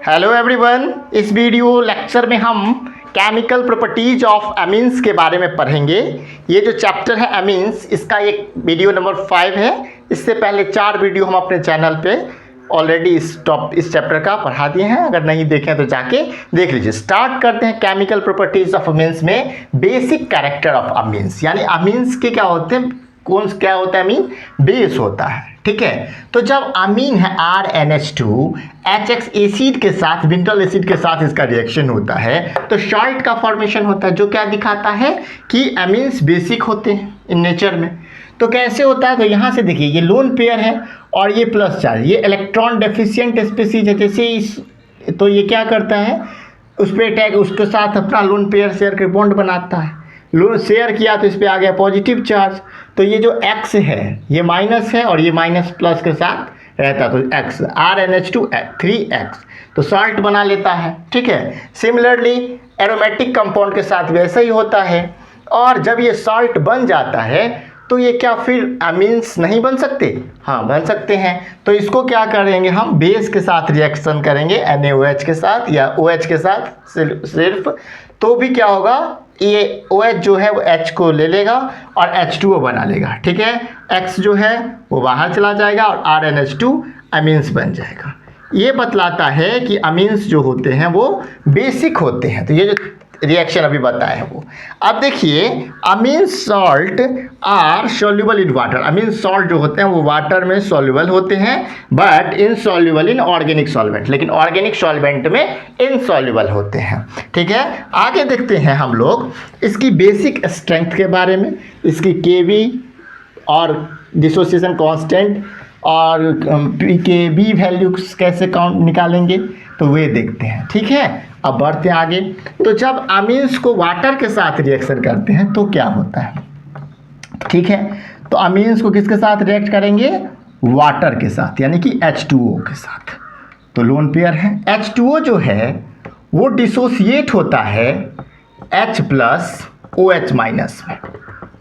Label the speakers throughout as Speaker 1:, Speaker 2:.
Speaker 1: Hello everyone, इस video lecture में हम केमिकल प्रॉपर्टीज ऑफ अमीन्स के बारे में पढ़ेंगे। ये जो चैप्टर है अमीन्स, इसका एक वीडियो नंबर 5 है। इससे पहले 4 वीडियो हम अपने चैनल पे ऑलरेडी इस चैप्टर का पढ़ा दिए हैं। अगर नहीं देखें तो जाके देख लीजिए। स्टार्ट करते हैं केमिकल प्रॉपर्टीज ऑफ अमीन्स में बेसिक कैरेक्टर ऑफ अमीन्स, यानी अमीन्स के क्या होते हैं, क्या होता है अमीन, बेस होता है। ठीक है, तो जब अमीन है RNH2 HX एसिड के साथ, विंटल एसिड के साथ इसका रिएक्शन होता है तो सॉल्ट का फॉर्मेशन होता है, जो क्या दिखाता है कि अमीन्स बेसिक होते हैं इन नेचर में। तो कैसे होता है, तो यहाँ से देखिए ये लोन पेयर है और ये प्लस चार्ज, ये इलेक्ट्रॉन डेफिशिएंट स्पीसीज है। जैसे इस तो ये क्या करता है, उस पर अटैक, उसके साथ अपना लोन पेयर शेयर के बॉन्ड बनाता है। लोन शेयर किया तो इस पर आ गया पॉजिटिव चार्ज। तो ये जो X है ये माइनस है और ये माइनस प्लस के साथ रहता है, तो X RNH2 3X तो सॉल्ट बना लेता है। ठीक है, सिमिलरली एरोमेटिक कंपाउंड के साथ वैसा ही होता है। और जब ये सॉल्ट बन जाता है तो ये क्या फिर अमीन्स नहीं बन सकते? हाँ, बन सकते हैं। तो इसको क्या करेंगे, हम बेस के साथ रिएक्शन करेंगे, NaOH के साथ या OH के साथ सिर्फ, तो भी क्या होगा, ये OH जो है वो H को ले लेगा और H2O बना लेगा। ठीक है, X जो है वो बाहर चला जाएगा और RNH2 अमीन्स बन जाएगा। ये बतलाता है कि अमीन्स जो होते हैं वो बेसिक होते हैं। तो ये जो रिएक्शन अभी बताया है वो। अब देखिए, amine salt are soluble in water. Amine salt जो होते हैं वो वाटर में सॉल्युबल होते हैं, but insoluble in organic solvent, लेकिन ऑर्गेनिक सॉल्वेंट में इनसॉल्युबल होते हैं। ठीक है, आगे देखते हैं हम लोग इसकी बेसिक स्ट्रेंथ के बारे में, इसकी Kb और डिसोसिएशन कांस्टेंट और Kb वैल्यू कैसे काउंट निकालेंगे तो वे देखते हैं। ठीक है, अब बढ़ते हैं आगे। तो जब अमीन्स को वाटर के साथ रिएक्शन करते हैं तो क्या होता है? ठीक है, तो अमीन्स को किसके साथ रिएक्ट करेंगे? वाटर के साथ, यानी कि H2O के साथ। तो लोन पेयर है। H2O जो है वो डिसोसिएट होता है H प्लस OH माइनस में,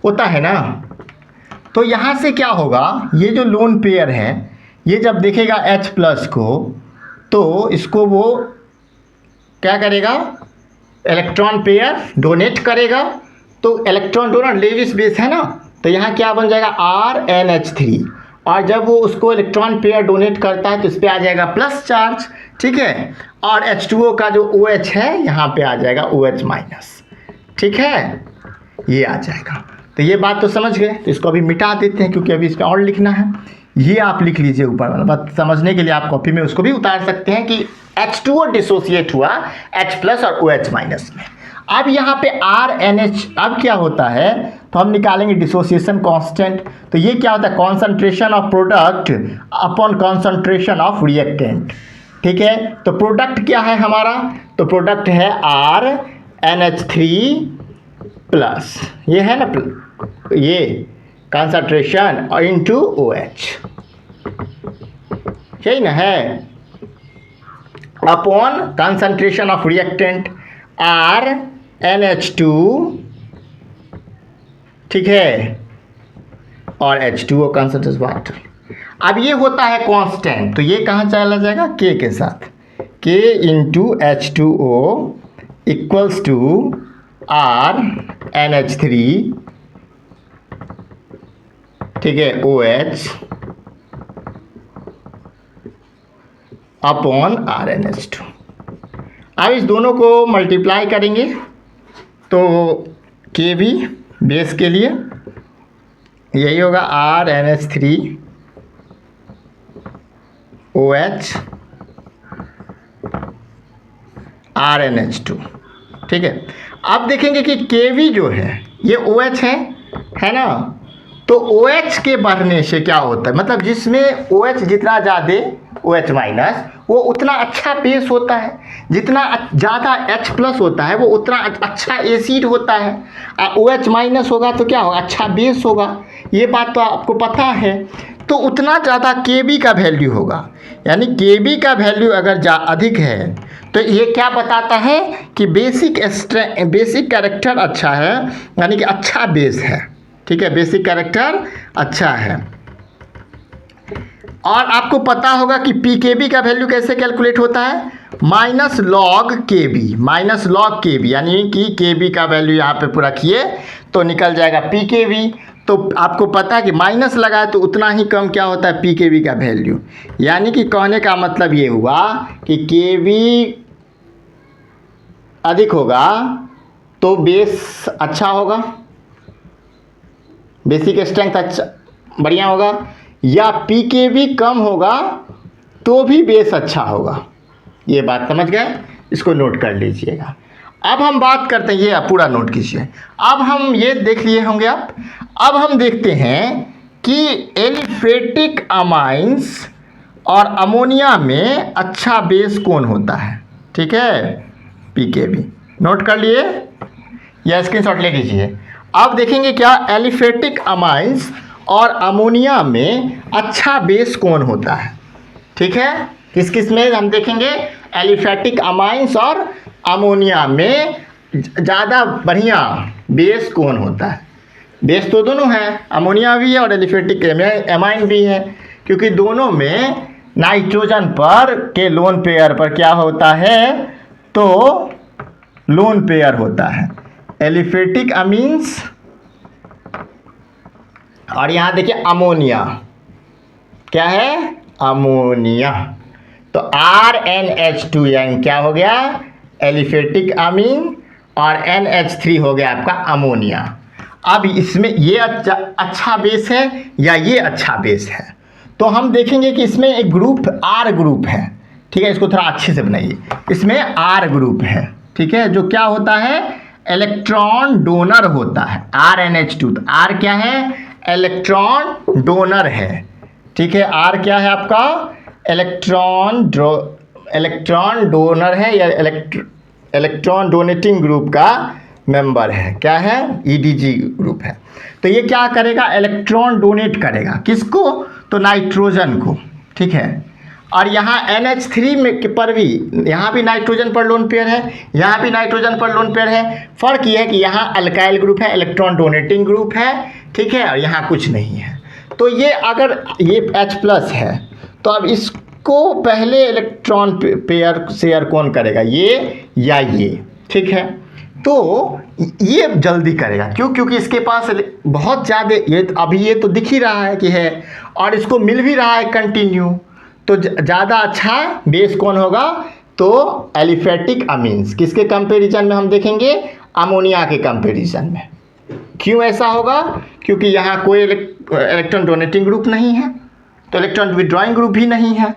Speaker 1: होता है ना। तो यहाँ से क्या होगा, ये जो लोन पेयर है ये जब देखेगा H प्लस को तो इसको वो क्या करेगा, इलेक्ट्रॉन पेयर डोनेट करेगा। तो इलेक्ट्रॉन डोनर लेविस बेस है ना, तो यहाँ क्या बन जाएगा RNH3, और जब वो उसको इलेक्ट्रॉन पेयर डोनेट करता है तो इस पर आ जाएगा प्लस चार्ज। ठीक है, और H2O का जो OH है यहाँ पे आ जाएगा OH माइनस। ठीक है, ये आ जाएगा। तो ये बात तो समझ गए, तो इसको अभी मिटा देते हैं क्योंकि अभी इसमें और लिखना है। ये आप लिख लीजिए ऊपर वाला बात, समझने के लिए आप कॉपी में उसको भी उतार सकते हैं कि H2O डिसोसिएट हुआ H प्लस और OH माइनस में। अब यहाँ पे RNH, अब क्या होता है तो हम निकालेंगे डिसोसिएशन कांस्टेंट। तो ये क्या होता है, concentration of product upon concentration of reactant. ठीक है, तो प्रोडक्ट क्या है हमारा, तो प्रोडक्ट है RNH3 प्लस, ये है ना, ये कंसंट्रेशन इनटू OH, यही ना है, upon concentration of reactant RNH2। ठीक है, और H2O कंसंट्रेशन वाटर। अब ये होता है कांस्टेंट, तो ये कहाँ चला जाएगा, K के साथ, K into H2O equals to RNH3, ठीक है, OH अपॉन RNH2। अब इस दोनों को मल्टीप्लाई करेंगे तो Kb बेस के लिए यही होगा RNH3 OH RNH2। ठीक है, अब देखेंगे कि Kb जो है ये OH है ना, तो OH के बढ़ने से क्या होता है, मतलब जिसमें OH जितना ज़्यादा OH माइनस वो उतना अच्छा बेस होता है, जितना ज़्यादा H प्लस होता है वो उतना अच्छा एसिड होता है। OH माइनस होगा तो क्या होगा, अच्छा बेस होगा। ये बात तो आपको पता है। तो उतना ज़्यादा Kb का वैल्यू होगा, यानी Kb का वैल्यू अगर अधिक है तो ये क्या बताता है कि बेसिक कैरेक्टर अच्छा है, यानी कि अच्छा बेस है। ठीक है, बेसिक कैरेक्टर अच्छा है। और आपको पता होगा कि pKb का वैल्यू कैसे कैलकुलेट होता है, माइनस लॉग Kb, यानी कि Kb का वैल्यू यहाँ पे पूरा रखिए तो निकल जाएगा pKb। तो आपको पता है कि माइनस लगाए तो उतना ही कम क्या होता है pKb का वैल्यू, यानी कि कहने का मतलब ये हुआ कि Kb अधिक होगा तो बेस अच्छा होगा, बेसिक स्ट्रेंथ अच्छा बढ़िया होगा, या pKb कम होगा तो भी बेस अच्छा होगा। ये बात समझ गए, इसको नोट कर लीजिएगा। अब हम बात करते हैं, ये पूरा नोट कीजिए। अब हम ये देख लिए होंगे आप, अब हम देखते हैं कि एलिफेटिक अमाइंस और अमोनिया में अच्छा बेस कौन होता है। ठीक है, pKb नोट कर लिए या स्क्रीनशॉट ले लीजिए। अब देखेंगे क्या एलिफेटिक अमाइंस और अमोनिया में अच्छा बेस कौन होता है। ठीक है, किस किस में हम देखेंगे, एलिफेटिक अमाइंस और अमोनिया में ज़्यादा बढ़िया बेस कौन होता है। बेस तो दोनों है, अमोनिया भी है और एलिफेटिक अमाइन भी है, क्योंकि दोनों में नाइट्रोजन पर के लोन पेयर पर क्या होता है, तो लोन पेयर होता है एलिफेटिक अमीन्स और यहाँ देखिए अमोनिया क्या है, अमोनिया। तो RnH2n क्या हो गया, एलिफेटिक अमीन, और NH3 हो गया आपका अमोनिया। अब इसमें ये अच्छा बेस है या ये अच्छा बेस है, तो हम देखेंगे कि इसमें एक ग्रुप R ग्रुप है। ठीक है, इसको थोड़ा अच्छे से बनाइए, इसमें R ग्रुप है। ठीक है, जो क्या होता है, इलेक्ट्रॉन डोनर होता है, RnH2। तो R क्या है, इलेक्ट्रॉन डोनर है। ठीक है, R क्या है आपका, इलेक्ट्रॉन डोनर है या इलेक्ट्रॉन डोनेटिंग ग्रुप का मेंबर है। क्या है, EDG ग्रुप है। तो ये क्या करेगा, इलेक्ट्रॉन डोनेट करेगा, किसको, तो नाइट्रोजन को। ठीक है, और यहाँ NH3 में पर भी, यहाँ भी नाइट्रोजन पर लोन पेयर है, यहाँ भी नाइट्रोजन पर लोन पेयर है। फ़र्क ये है कि यहाँ अल्काइल ग्रुप है, इलेक्ट्रॉन डोनेटिंग ग्रुप है। ठीक है, और यहाँ कुछ नहीं है। तो ये अगर ये H+ है तो अब इसको पहले इलेक्ट्रॉन पेयर शेयर कौन करेगा, ये या ये। ठीक है, तो ये जल्दी करेगा, क्यों, क्योंकि इसके पास बहुत ज़्यादा, ये अभी ये तो दिख ही रहा है कि है, और इसको मिल भी रहा है कंटिन्यू। तो ज़्यादा अच्छा बेस कौन होगा, तो एलिफेटिक अमीन्स। किसके कंपैरिजन में हम देखेंगे, अमोनिया के कंपैरिजन में। क्यों ऐसा होगा, क्योंकि यहाँ कोई इलेक्ट्रॉन डोनेटिंग ग्रुप नहीं है, तो इलेक्ट्रॉन विड्रॉइंग ग्रुप भी नहीं है।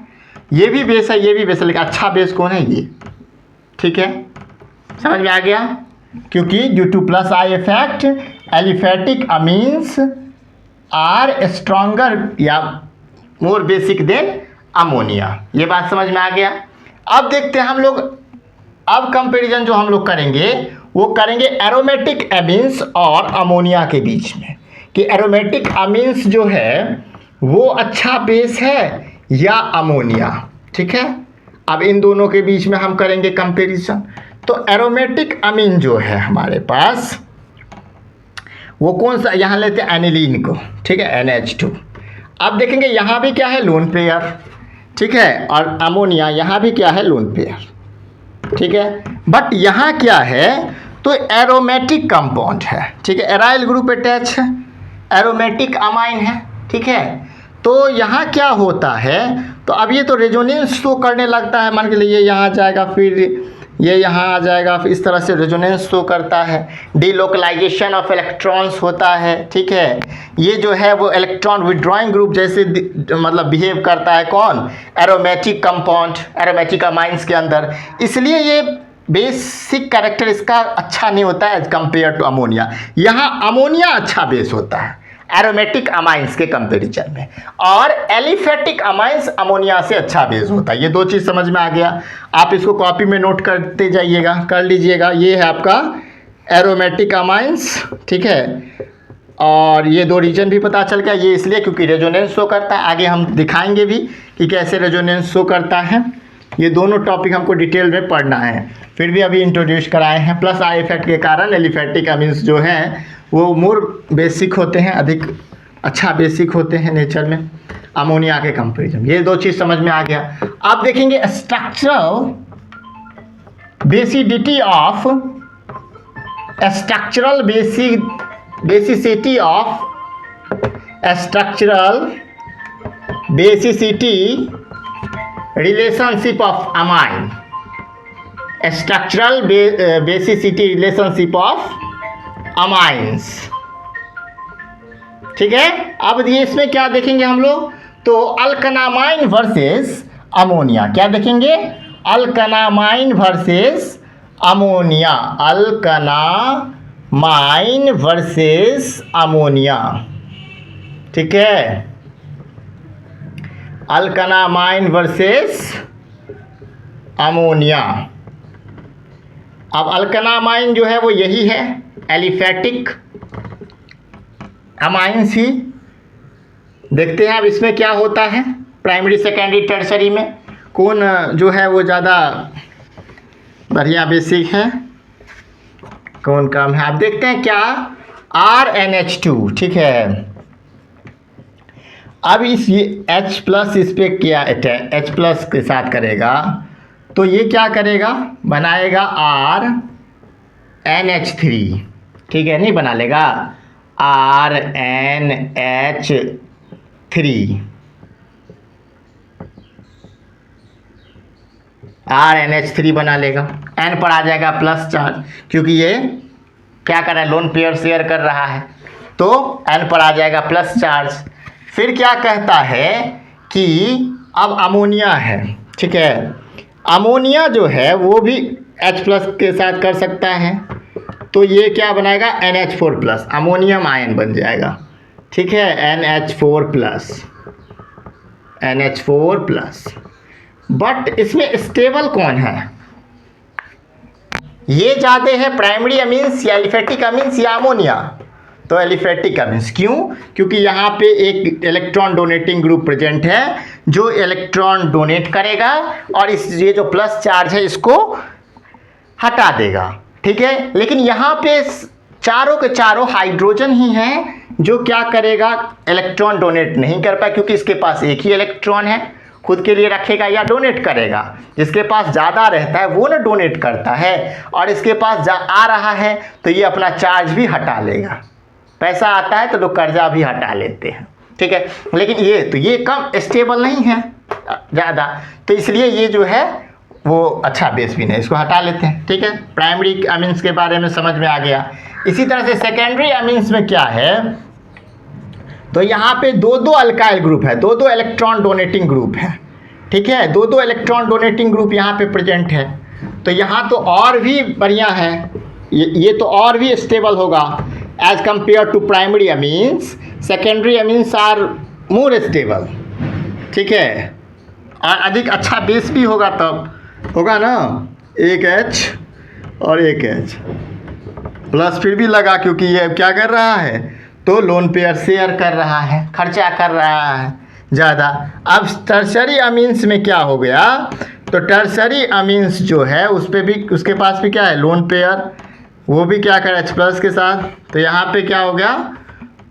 Speaker 1: ये भी बेस है, ये भी बेस है, लेकिन अच्छा बेस कौन है, ये। ठीक है, समझ में आ गया, क्योंकि due to +I effect aliphatic amines are stronger या मोर बेसिक देन अमोनिया। ये बात समझ में आ गया। अब देखते हैं हम लोग, अब कंपैरिजन जो हम लोग करेंगे वो करेंगे एरोमेटिक अमीन्स और अमोनिया के बीच में, कि एरोमेटिक अमीन्स जो है वो अच्छा बेस है या अमोनिया। ठीक है, अब इन दोनों के बीच में हम करेंगे कंपैरिजन। तो एरोमेटिक अमीन जो है हमारे पास वो कौन सा, यहाँ लेते हैं एनिलीन को। ठीक है, NH2। अब देखेंगे यहाँ भी क्या है, लोन पेयर। ठीक है, और अमोनिया यहाँ भी क्या है, लोन पेयर। ठीक है, बट यहाँ क्या है, तो एरोमेटिक कंपाउंड है। ठीक है, एराइल ग्रुप अटैच है, एरोमेटिक अमाइन है। ठीक है, तो यहाँ क्या होता है, तो अब ये तो रेजोनेंस शो करने लगता है, मान के लिए यहाँ जाएगा, फिर ये यहाँ आ जाएगा, फिर इस तरह से रेजोनेंस शो करता है, डिलोकलाइजेशन ऑफ इलेक्ट्रॉन्स होता है। ठीक है, ये जो है वो इलेक्ट्रॉन विड्रॉइंग ग्रुप जैसे मतलब बिहेव करता है, कौन, एरोमेटिक कंपाउंड, एरोमेटिक अमाइंस के अंदर। इसलिए ये बेसिक कैरेक्टर इसका अच्छा नहीं होता है कंपेयर टू अमोनिया। यहाँ अमोनिया अच्छा बेस होता है एरोमेटिक अमाइंस के कंपैरिजन में, और एलिफेटिक अमाइंस अमोनिया से अच्छा बेस होता है। ये दो चीज़ समझ में आ गया, आप इसको कॉपी में नोट करते जाइएगा, कर लीजिएगा। ये है आपका एरोमेटिक अमाइंस। ठीक है, और ये दो रीजन भी पता चल गया, ये इसलिए क्योंकि रेजोनेंस शो करता है। आगे हम दिखाएंगे भी कि कैसे रेजोनेंस शो करता है। ये दोनों टॉपिक हमको डिटेल में पढ़ना है, फिर भी अभी इंट्रोड्यूस कराए हैं। +I इफेक्ट के कारण एलिफेटिक अमीन्स जो हैं वो मोर बेसिक होते हैं, अधिक अच्छा बेसिक होते हैं नेचर में अमोनिया के कंपेरिजन। ये दो चीज़ समझ में आ गया। आप देखेंगे structural basicity of structural basicity of structural basicity relationship of amine, structural basicity relationship of amines. ठीक है, अब ये इसमें क्या देखेंगे हम लोग, तो अल्कनामाइन वर्सेस अमोनिया। क्या देखेंगे, अल्कनामाइन वर्सेस अमोनिया, अल्कनामाइन वर्सेस अमोनिया। ठीक है, अल्कनामाइन वर्सेस अमोनिया। अब अल्कनामाइन जो है वो यही है, एलिफेटिक अमाइंस ही। देखते हैं अब इसमें क्या होता है, प्राइमरी सेकेंडरी टर्सरी में कौन जो है वो ज़्यादा बढ़िया बेसिक है, कौन काम है। आप देखते हैं क्या, RNH2। ठीक है, अब इस ये H+ इस पे क्या H+ के साथ करेगा, तो ये क्या करेगा, बनाएगा RNH3। ठीक है, नहीं बना लेगा RNH3 बना लेगा। N पर आ जाएगा प्लस चार्ज, क्योंकि ये क्या कर रहा है, लोन पेयर शेयर कर रहा है, तो N पर आ जाएगा प्लस चार्ज। फिर क्या कहता है कि अब अमोनिया है। ठीक है, अमोनिया जो है वो भी H+ के साथ कर सकता है, तो ये क्या बनाएगा, NH4+, अमोनियम आयन बन जाएगा। ठीक है, NH4+। बट इसमें स्टेबल कौन है, ये ज़्यादा है प्राइमरी अमीन्स या एलिफेटिक अमीन्स या अमोनिया, तो एलिफेटिक अमीन्स। क्यों, क्योंकि यहाँ पे एक इलेक्ट्रॉन डोनेटिंग ग्रुप प्रेजेंट है जो इलेक्ट्रॉन डोनेट करेगा और इस ये जो प्लस चार्ज है इसको हटा देगा। ठीक है, लेकिन यहाँ पे चारों के चारों हाइड्रोजन ही हैं जो क्या करेगा, इलेक्ट्रॉन डोनेट नहीं कर पाए, क्योंकि इसके पास एक ही इलेक्ट्रॉन है, खुद के लिए रखेगा या डोनेट करेगा। जिसके पास ज़्यादा रहता है वो ना डोनेट करता है, और इसके पास आ रहा है तो ये अपना चार्ज भी हटा लेगा। पैसा आता है तो लोग कर्जा भी हटा लेते हैं। ठीक है, लेकिन ये कम स्टेबल नहीं है ज़्यादा, तो इसलिए ये जो है वो अच्छा बेस भी नहीं, इसको हटा लेते हैं। ठीक है, प्राइमरी अमीन्स के बारे में समझ में आ गया। इसी तरह से सेकेंडरी अमीन्स में क्या है, तो यहाँ पे दो अल्काइल ग्रुप है, दो इलेक्ट्रॉन डोनेटिंग ग्रुप है। ठीक है, दो इलेक्ट्रॉन डोनेटिंग ग्रुप यहाँ पे प्रेजेंट है, तो यहाँ तो और भी बढ़िया है, ये तो और भी स्टेबल होगा as compared to primary amines. Secondary amines are more stable. ठीक है, और अधिक अच्छा बेस भी होगा, तब होगा ना, एक H और एक H प्लस फिर भी लगा, क्योंकि ये क्या कर रहा है, तो लोन पेयर शेयर कर रहा है, खर्चा कर रहा है ज़्यादा। अब टर्सरी अमीन्स में क्या हो गया, तो टर्सरी अमीन्स जो है उस पर भी, उसके पास भी क्या है, लोन पेयर, वो भी क्या करे H+ के साथ। तो यहाँ पे क्या हो गया,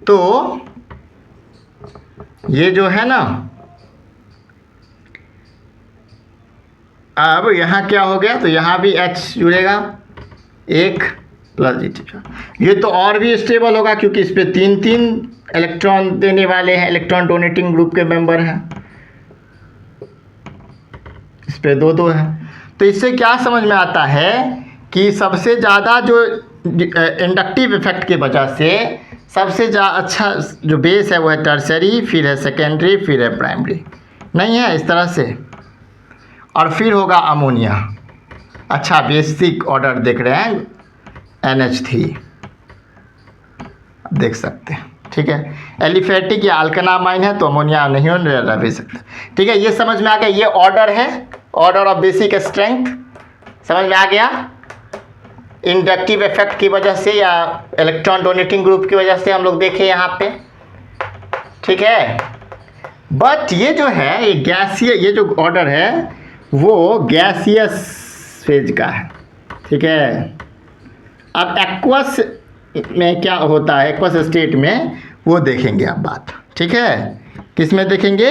Speaker 1: तो ये जो है ना, अब यहाँ क्या हो गया, तो यहाँ भी H जुड़ेगा एक प्लस, ये तो और भी स्टेबल होगा, क्योंकि इस पे 3 इलेक्ट्रॉन देने वाले हैं, इलेक्ट्रॉन डोनेटिंग ग्रुप के मेंबर हैं, इस पे 2 हैं। तो इससे क्या समझ में आता है कि सबसे ज़्यादा जो इंडक्टिव इफेक्ट की वजह से सबसे अच्छा जो बेस है वो है टर्सरी, फिर है सेकेंडरी, फिर है प्राइमरी, नहीं है इस तरह से, और फिर होगा अमोनिया। अच्छा बेसिक ऑर्डर देख रहे हैं, NH3 देख सकते हैं। ठीक है, एलिफेटिक या अल्कनामाइन है तो अमोनिया नहीं रह भी सकता। ठीक है, ये समझ में आ गया, ये ऑर्डर है, ऑर्डर ऑफ बेसिक स्ट्रेंथ समझ में आ गया। इंडक्टिव इफेक्ट की वजह से या इलेक्ट्रॉन डोनेटिंग ग्रुप की वजह से हम लोग देखें यहाँ पे। ठीक है, बट ये जो है ये गैसीय, ये जो ऑर्डर है वो गैसियस फेज का है। ठीक है, अब एक्वस में क्या होता है, एक्वस स्टेट में वो देखेंगे अब बात, ठीक है। किस में देखेंगे?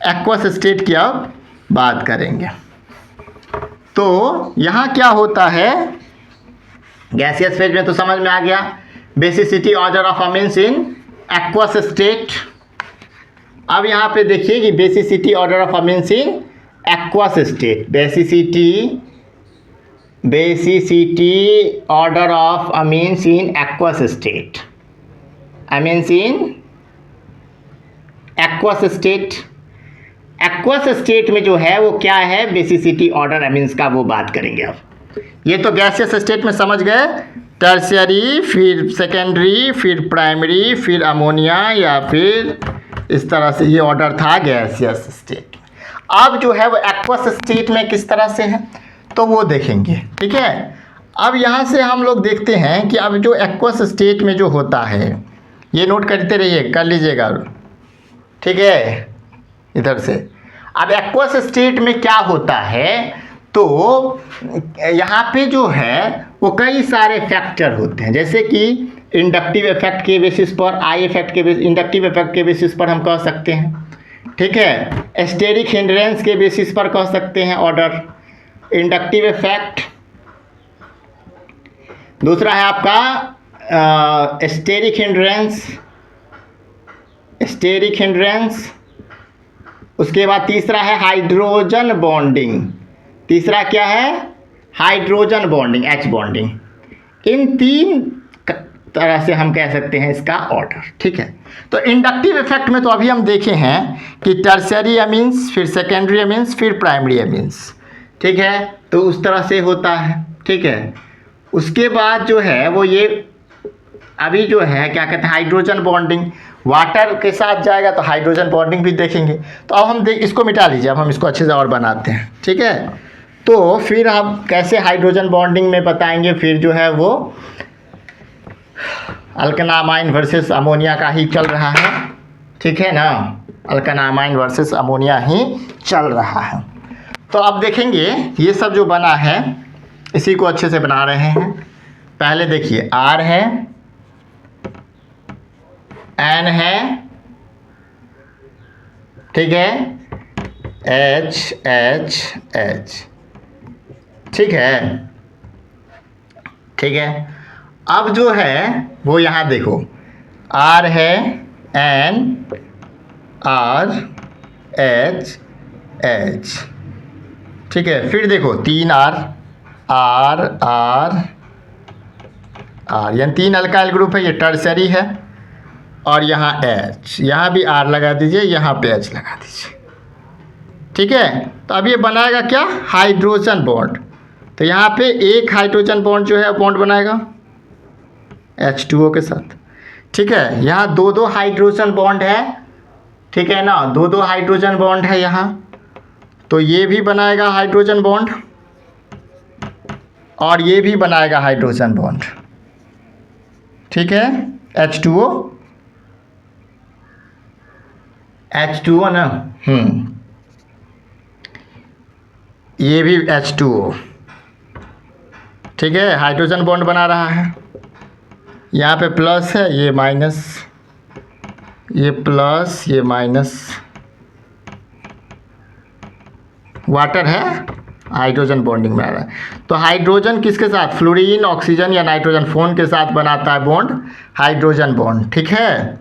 Speaker 1: एक्वस स्टेट की अब बात करेंगे। तो यहाँ क्या होता है, गैसियस फेज में तो समझ में आ गया, basicity order of amines in aqueous state. अब यहाँ पे देखिए कि basicity order of amines in aqueous state, basicity order of amines in aqueous state, amines in aqueous state. Aqueous state में जो है वो क्या है, बेसिसिटी ऑर्डर अमीन्स का वो बात करेंगे। अब ये तो गैसियस स्टेट में समझ गए, टर्शियरी, फिर सेकेंडरी, फिर प्राइमरी, फिर अमोनिया, या फिर इस तरह से ये ऑर्डर था गैसियस स्टेट। अब जो है वो एक्वस स्टेट में किस तरह से है तो वो देखेंगे, ठीक है। अब यहाँ से हम लोग देखते हैं कि अब जो एक्वस स्टेट में जो होता है, ये नोट करते रहिए, कर लीजिएगा, ठीक है। इधर से अब एक्वस स्टेट में क्या होता है, तो यहाँ पे जो है वो कई सारे फैक्टर होते हैं, जैसे कि इंडक्टिव इफेक्ट के बेसिस पर, आई इफेक्ट के बेसिस, इंडक्टिव इफेक्ट के बेसिस पर हम कह सकते हैं, ठीक है। स्टेरिक हिंड्रेंस के बेसिस पर कह सकते हैं ऑर्डर, इंडक्टिव इफेक्ट। दूसरा है आपका स्टेरिक हिंड्रेंस। उसके बाद तीसरा है हाइड्रोजन बॉन्डिंग। तीसरा क्या है? Hydrogen bonding, H bonding. इन 3 तरह से हम कह सकते हैं इसका ऑर्डर, ठीक है। तो इंडक्टिव इफेक्ट में तो अभी हम देखे हैं कि टर्शियरी अमीन्स, फिर सेकेंडरी अमीन्स, फिर प्राइमरी अमीन्स, ठीक है। तो उस तरह से होता है, ठीक है। उसके बाद जो है वो ये अभी जो है क्या कहते हैं, हाइड्रोजन बॉन्डिंग, वाटर के साथ जाएगा तो हाइड्रोजन बॉन्डिंग भी देखेंगे। तो अब हम इसको मिटा लीजिए, अब हम इसको अच्छे से और बनाते हैं, ठीक है। तो फिर आप कैसे हाइड्रोजन बॉन्डिंग में बताएंगे, फिर जो है वो अल्कनामाइन वर्सेस अमोनिया का ही चल रहा है, ठीक है ना। अल्कनामाइन वर्सेस अमोनिया ही चल रहा है। तो अब देखेंगे ये सब जो बना है इसी को अच्छे से बना रहे हैं। पहले देखिए R है, N है, ठीक है, H, ठीक है, ठीक है। अब जो है वो यहाँ देखो, R है, N, R, H, ठीक है। फिर देखो 3 R, यानी 3 अल्काइल ग्रुप है, ये टर्शियरी है। और यहाँ H, यहाँ भी R लगा दीजिए, यहाँ पे H लगा दीजिए, ठीक है। तो अब ये बनाएगा क्या, हाइड्रोजन बॉन्ड। तो यहाँ पे एक हाइड्रोजन बॉन्ड जो है बॉन्ड बनाएगा H2O के साथ, ठीक है। यहाँ 2 हाइड्रोजन बॉन्ड है, ठीक है ना, 2 हाइड्रोजन बॉन्ड है यहाँ। तो ये भी बनाएगा हाइड्रोजन बॉन्ड और ये भी बनाएगा हाइड्रोजन बॉन्ड, ठीक है। H2O ना, ये भी H2O, ठीक है, हाइड्रोजन बॉन्ड बना रहा है। यहाँ पे प्लस है, ये माइनस, ये प्लस, ये माइनस, वाटर है, हाइड्रोजन बॉन्डिंग में आ रहा है। तो हाइड्रोजन किसके साथ, फ्लोरीन, ऑक्सीजन या नाइट्रोजन फोन के साथ बनाता है बॉन्ड, हाइड्रोजन बॉन्ड, ठीक है।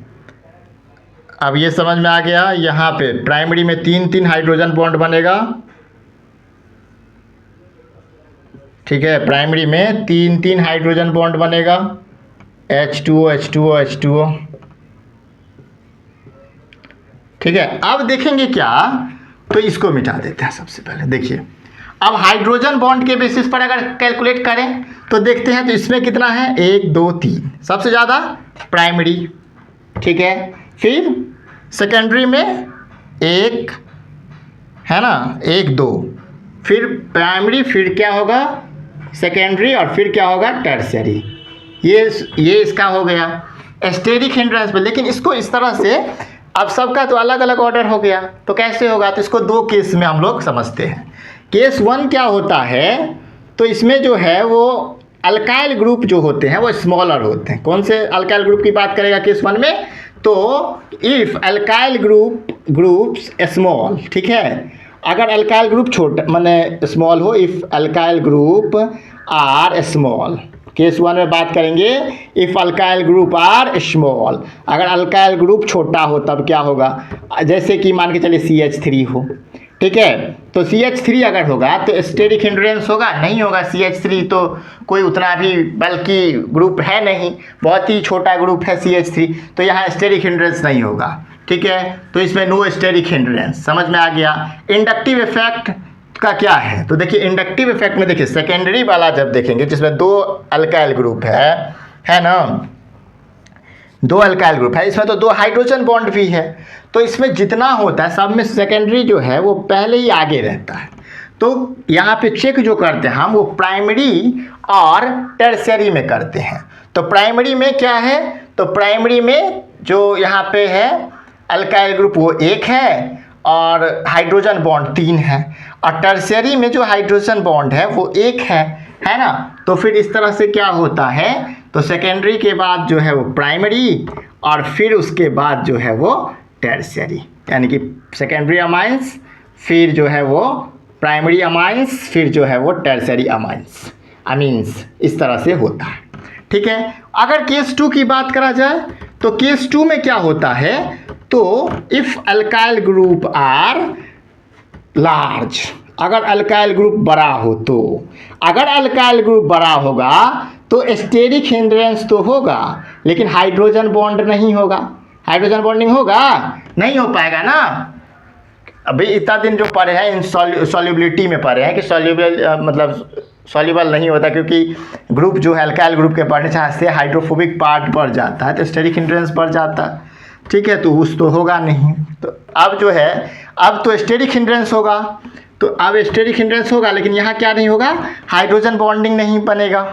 Speaker 1: अब ये समझ में आ गया। यहाँ पे प्राइमरी में 3 हाइड्रोजन बॉन्ड बनेगा, ठीक है। प्राइमरी में 3 हाइड्रोजन बॉन्ड बनेगा, H2O, ठीक है। अब देखेंगे क्या, तो इसको मिटा देते हैं सबसे पहले। देखिए अब हाइड्रोजन बॉन्ड के बेसिस पर अगर कैलकुलेट करें तो देखते हैं, तो इसमें कितना है, 1 2 3, सबसे ज़्यादा प्राइमरी, ठीक है। फिर सेकेंडरी में 1 है ना, 1 2, फिर प्राइमरी, फिर क्या होगा सेकेंडरी, और फिर क्या होगा टर्शियरी। ये इसका हो गया स्टेरिक हिंड्रेंस पे। लेकिन इसको इस तरह से, अब सबका तो अलग अलग ऑर्डर हो गया, तो कैसे होगा, तो इसको 2 केस में हम लोग समझते हैं। केस 1 क्या होता है, तो इसमें जो है वो अल्काइल ग्रुप जो होते हैं वो स्मॉलर होते हैं। कौन से अल्काइल ग्रुप की बात करेगा केस 1 में, तो इफ़ अल्काइल ग्रुप्स स्मॉल, ठीक है, अगर अल्काइल ग्रुप छोटा माने स्मॉल हो, if alkyl group are small, case 1 में बात करेंगे if alkyl group are small, अगर अल्काइल ग्रुप छोटा हो तब क्या होगा, जैसे कि मान के चलिए CH3 हो, ठीक है, तो CH3 अगर होगा तो स्टेरिक हिंड्रेंस होगा, नहीं होगा। CH3 तो कोई उतना भी बल्कि ग्रुप है नहीं, बहुत ही छोटा ग्रुप है CH3, तो यहाँ स्टेरिक हिंड्रेंस नहीं होगा, ठीक है, तो इसमें नो स्टेरिक हिंड्रेंस। समझ में आ गया। इंडक्टिव इफेक्ट का क्या है, तो देखिए इंडक्टिव इफेक्ट में देखिए सेकेंडरी वाला जब देखेंगे जिसमें 2 अल्काइल ग्रुप है ना, 2 अल्काइल ग्रुप है, इसमें तो 2 हाइड्रोजन बॉन्ड भी है, तो इसमें जितना होता है सब में सेकेंडरी जो है वो पहले ही आगे रहता है। तो यहाँ पे चेक जो करते हैं हम वो प्राइमरी और टर्शियरी में करते हैं। तो प्राइमरी में क्या है, तो प्राइमरी में जो यहाँ पे है अल्काइल ग्रुप वो 1 है और हाइड्रोजन बॉन्ड 3 है, और टर्शियरी में जो हाइड्रोजन बॉन्ड है वो 1 है ना। तो फिर इस तरह से क्या होता है, तो सेकेंडरी के बाद जो है वो प्राइमरी और फिर उसके बाद जो है वो टर्शियरी, यानी कि सेकेंडरी अमाइंस, फिर जो है वो प्राइमरी अमाइंस, फिर जो है वो टर्शियरी अमीन्स, इस तरह से होता है, ठीक है। अगर केस 2 की बात करा जाए तो केस 2 में क्या होता है, तो if alkyl group are large, अगर अल्काइल ग्रुप बड़ा हो, तो अगर अल्काइल ग्रुप बड़ा होगा तो स्टेरिक हिंड्रेंस तो होगा लेकिन हाइड्रोजन बॉन्ड नहीं होगा। हाइड्रोजन बॉन्डिंग होगा नहीं हो पाएगा ना। अभी इतना दिन जो पढ़े हैं इन सॉल्युबिलिटी में पढ़े हैं कि सॉल्युबल नहीं होता, क्योंकि ग्रुप जो है अल्काइल ग्रुप के बढ़ने से हाइड्रोफोबिक पार्ट बढ़ जाता है तो स्टेरिक हिंड्रेंस बढ़ जाता है, ठीक है, तो उस तो होगा नहीं। तो अब जो है अब तो स्टेरिक हिंड्रेंस होगा, तो अब स्टेरिक हिंड्रेंस होगा लेकिन यहाँ क्या नहीं होगा, हाइड्रोजन बॉन्डिंग नहीं बनेगा,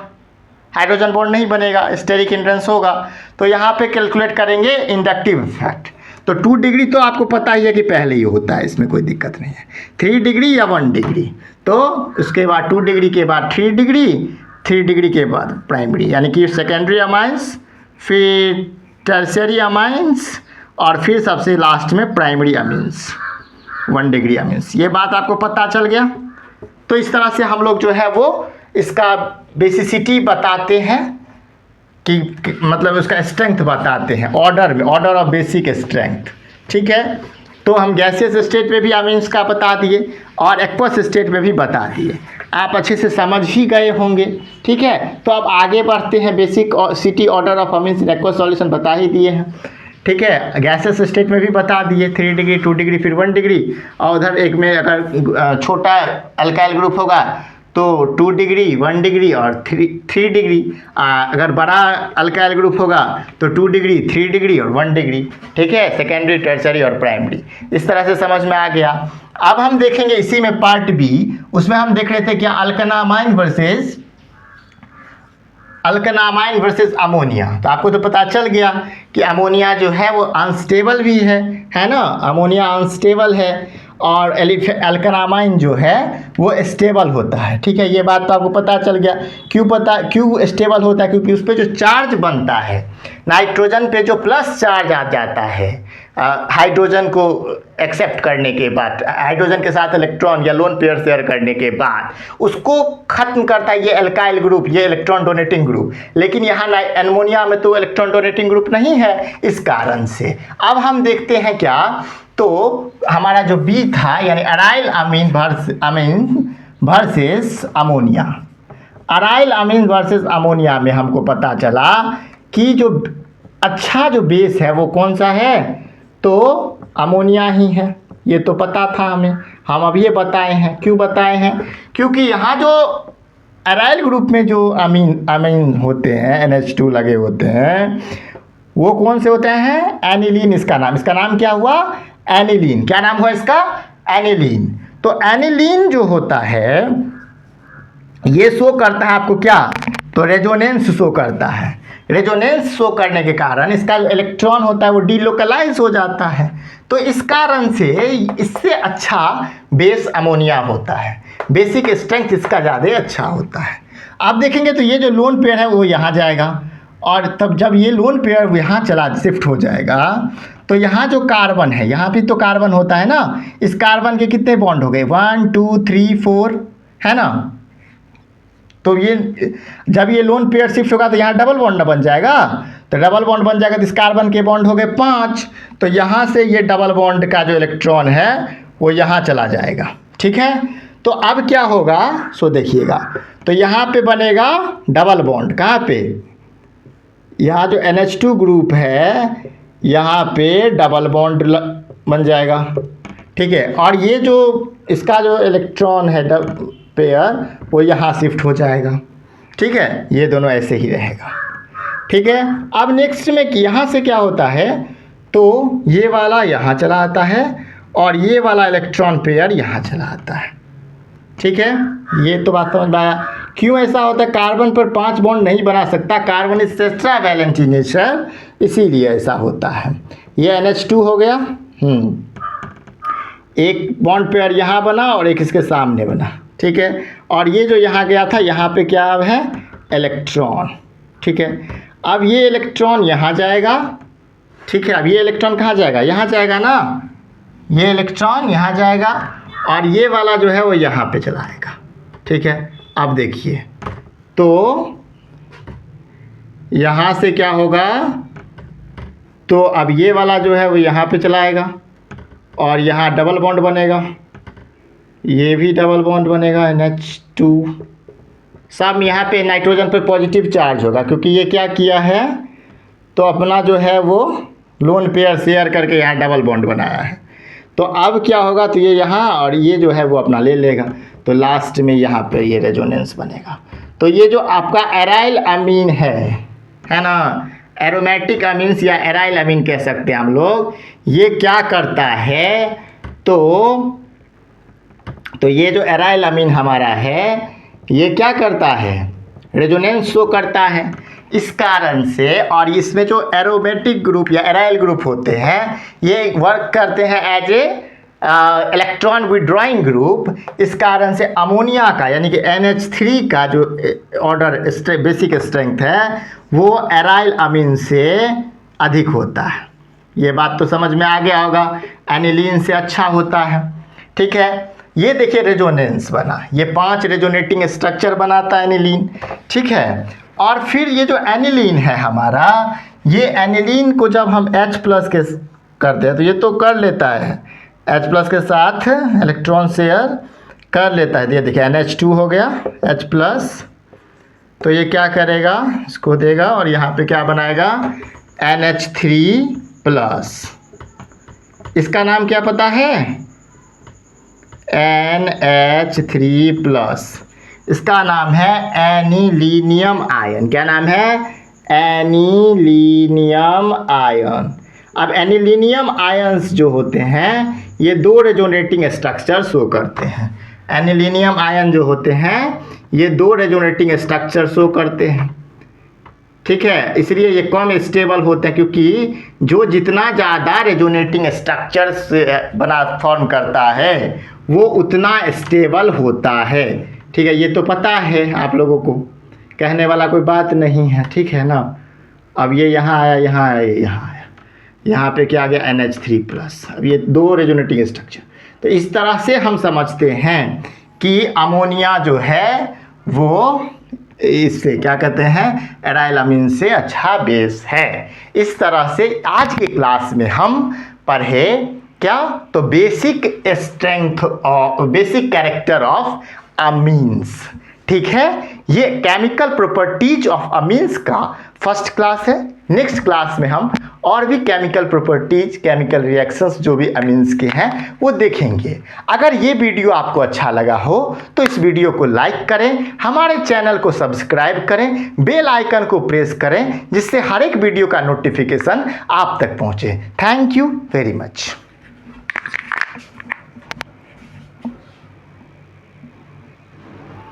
Speaker 1: हाइड्रोजन बॉन्ड नहीं बनेगा, स्टेरिक हिंड्रेंस होगा। तो यहाँ पे कैलकुलेट करेंगे इंडक्टिव इफेक्ट। तो 2 डिग्री तो आपको पता ही है कि पहले ही होता है, इसमें कोई दिक्कत नहीं है। 3 डिग्री या 1 डिग्री, तो उसके बाद 2 डिग्री के बाद 3 डिग्री, 3 डिग्री के बाद प्राइमरी, यानी कि सेकेंडरी अमाइंस, फिर टर्शियरी अमाइंस और फिर सबसे लास्ट में प्राइमरी अमीन्स, 1 डिग्री अमीन्स। ये बात आपको पता चल गया। तो इस तरह से हम लोग जो है वो इसका बेसिसिटी बताते हैं कि मतलब उसका स्ट्रेंथ बताते हैं ऑर्डर में, ऑर्डर ऑफ बेसिक स्ट्रेंथ, ठीक है। तो हम गैसियस स्टेट में भी अमीन्स का बता दिए और एक्वस स्टेट में भी बता दिए, आप अच्छे से समझ ही गए होंगे, ठीक है। तो अब आगे बढ़ते हैं, basic city order of amines in aqueous solution बता ही दिए हैं, ठीक है। गैसेस स्टेट में भी बता दिए 3 डिग्री, 2 डिग्री, फिर 1 डिग्री, और उधर एक में अगर छोटा अल्काइल ग्रुप होगा तो 2 डिग्री, 1 डिग्री और 3 डिग्री, अगर बड़ा अल्काइल ग्रुप होगा तो 2 डिग्री, 3 डिग्री और 1 डिग्री, ठीक है, सेकेंडरी, टर्शियरी और प्राइमरी। इस तरह से समझ में आ गया। अब हम देखेंगे इसी में पार्ट बी, उसमें हम देख रहे थे क्या अल्कनामाइन वर्सेस अमोनिया। तो आपको तो पता चल गया कि अमोनिया जो है वो अनस्टेबल भी है ना, अमोनिया अनस्टेबल है और अल्कनामाइन जो है वो स्टेबल होता है, ठीक है। ये बात तो आपको पता चल गया। क्यों स्टेबल होता है, क्योंकि उस पर जो चार्ज बनता है, नाइट्रोजन पे जो प्लस चार्ज आ जाता है हाइड्रोजन को एक्सेप्ट करने के बाद, हाइड्रोजन के साथ इलेक्ट्रॉन या लोन पेयर शेयर करने के बाद उसको ख़त्म करता है ये अल्काइल ग्रुप, ये इलेक्ट्रॉन डोनेटिंग ग्रुप। लेकिन यहाँ अमोनिया में तो इलेक्ट्रॉन डोनेटिंग ग्रुप नहीं है, इस कारण से। अब हम देखते हैं क्या, तो हमारा जो बी था यानी अराइल अमीन वर्सेस अमोनिया, अराइल अमीन वर्सेस अमोनिया में हमको पता चला कि जो अच्छा जो बेस है वो कौन सा है, तो अमोनिया ही है। ये तो पता था हमें, हम अब ये बताए हैं। क्यों बताए हैं, क्योंकि यहाँ जो अराइल ग्रुप में जो अमीन होते हैं, NH2 लगे होते हैं, वो कौन से होते हैं, एनिलीन इसका नाम क्या हुआ, एनिलीन। क्या नाम हुआ इसका, एनिलीन। तो एनिलीन जो होता है ये शो करता है आपको क्या, तो रेजोनेंस शो करता है। रेजोनेंस शो करने के कारण इसका जो इलेक्ट्रॉन होता है वो डीलोकलाइज हो जाता है। तो इस कारण से इससे अच्छा बेस अमोनिया होता है, बेसिक स्ट्रेंथ इसका ज़्यादा अच्छा होता है। आप देखेंगे तो ये जो लोन पेयर है वो यहाँ जाएगा और तब जब ये लोन पेयर यहाँ चला शिफ्ट हो जाएगा तो यहाँ जो कार्बन है, यहाँ भी तो कार्बन होता है ना, इस कार्बन के कितने बॉन्ड हो गए, 1 2 3 4 है ना। तो ये जब ये लोन पेयर शिफ्ट होगा तो यहाँ डबल बॉन्ड बन जाएगा, तो डबल बॉन्ड बन जाएगा तो इस कार्बन के बॉन्ड हो गए 5, तो यहाँ से ये डबल बॉन्ड का जो इलेक्ट्रॉन है वो यहाँ चला जाएगा। ठीक है, तो अब क्या होगा सो देखिएगा, तो यहाँ पे बनेगा डबल बॉन्ड, कहाँ पे, यहाँ जो NH2 ग्रुप है यहाँ पे डबल बॉन्ड बन जाएगा। ठीक है, और ये जो इसका जो इलेक्ट्रॉन है पेयर वो यहाँ शिफ्ट हो जाएगा। ठीक है, ये दोनों ऐसे ही रहेगा। ठीक है, अब नेक्स्ट में यहाँ से क्या होता है, तो ये वाला यहाँ चला आता है और ये वाला इलेक्ट्रॉन पेयर यहाँ चला आता है। ठीक है, ये तो बात समझ में आया। क्यों ऐसा होता है, कार्बन पर 5 बॉन्ड नहीं बना सकता, carbon is tetravalent in nature, इसीलिए ऐसा होता है। ये NH2 हो गया, एक बॉन्ड पेयर यहाँ बना और एक इसके सामने बना। ठीक है, और ये जो यहाँ गया था यहाँ पे क्या अब है, इलेक्ट्रॉन। ठीक है, अब ये इलेक्ट्रॉन यहाँ जाएगा। ठीक है, अब ये इलेक्ट्रॉन कहाँ जाएगा, यहाँ जाएगा ना, ये इलेक्ट्रॉन यहाँ जाएगा और ये वाला जो है वो यहाँ पे चला आएगा। ठीक है, अब देखिए तो यहाँ से क्या होगा, तो अब ये वाला जो है वो यहाँ पे चला आएगा और यहाँ डबल बॉन्ड बनेगा, ये भी डबल बॉन्ड बनेगा NH2। सब यहाँ पे नाइट्रोजन पे पॉजिटिव चार्ज होगा क्योंकि ये क्या किया है, तो अपना जो है वो लोन पेयर शेयर करके यहाँ डबल बॉन्ड बनाया है। तो अब क्या होगा, तो ये यहाँ और ये जो है वो अपना ले लेगा, तो लास्ट में यहाँ पे ये रेजोनेंस बनेगा। तो ये जो आपका एराइल अमीन है ना, एरोमेटिक अमीन्स या एराइल अमीन कह सकते हैं हम लोग, ये क्या करता है, तो ये जो एराइल अमीन हमारा है ये क्या करता है, रेजोनेंस शो करता है इस कारण से। और इसमें जो एरोमेटिक ग्रुप या एराइल ग्रुप होते हैं ये वर्क करते हैं as a electron withdrawing group. इस कारण से अमोनिया का यानी कि NH3 का जो ऑर्डर बेसिक स्ट्रेंथ है वो एराइल अमीन से अधिक होता है। ये बात तो समझ में आ गया होगा, एनिलीन से अच्छा होता है। ठीक है, ये देखिए रेजोनेंस बना, ये 5 रेजोनेटिंग स्ट्रक्चर बनाता है एनिलीन। ठीक है, और फिर ये जो एनिलीन है हमारा, ये एनिलीन को जब हम H+ के करते हैं तो ये तो कर लेता है, H+ के साथ इलेक्ट्रॉन शेयर कर लेता है। ये देखिए NH2 हो गया H+, तो ये क्या करेगा, इसको देगा और यहाँ पे क्या बनाएगा, NH3+। इसका नाम क्या पता है, NH3+। इसका नाम है एनिलीनियम आयन। क्या नाम है, एनिलीनियम आयन। अब एनिलीनियम आयंस जो होते हैं ये 2 रेजोनेटिंग स्ट्रक्चर शो करते हैं। एनिलीनियम आयन जो होते हैं ये 2 रेजोनेटिंग स्ट्रक्चर शो करते हैं। ठीक है, इसलिए ये कम स्टेबल होते हैं क्योंकि जो जितना ज़्यादा रेजोनेटिंग स्ट्रक्चर्स बना फॉर्म करता है वो उतना स्टेबल होता है। ठीक है, ये तो पता है आप लोगों को, कहने वाला कोई बात नहीं है। ठीक है ना, अब ये यहाँ आया, यहाँ आया, यहाँ आया, यहाँ पे क्या आ गया, NH3+। अब ये 2 रेजोनेटिंग स्ट्रक्चर, तो इस तरह से हम समझते हैं कि अमोनिया जो है वो इससे क्या कहते हैं, एराइल अमीन से अच्छा बेस है। इस तरह से आज के क्लास में हम पढ़े क्या, तो बेसिक स्ट्रेंथ और बेसिक कैरेक्टर ऑफ अमीन्स। ठीक है, ये केमिकल प्रॉपर्टीज ऑफ अमीन्स का फर्स्ट क्लास है। नेक्स्ट क्लास में हम और भी केमिकल प्रॉपर्टीज, केमिकल रिएक्शंस जो भी अमीन्स के हैं वो देखेंगे। अगर ये वीडियो आपको अच्छा लगा हो तो इस वीडियो को लाइक करें, हमारे चैनल को सब्सक्राइब करें, बेल आइकन को प्रेस करें जिससे हर एक वीडियो का नोटिफिकेशन आप तक पहुंचे। Thank you very much.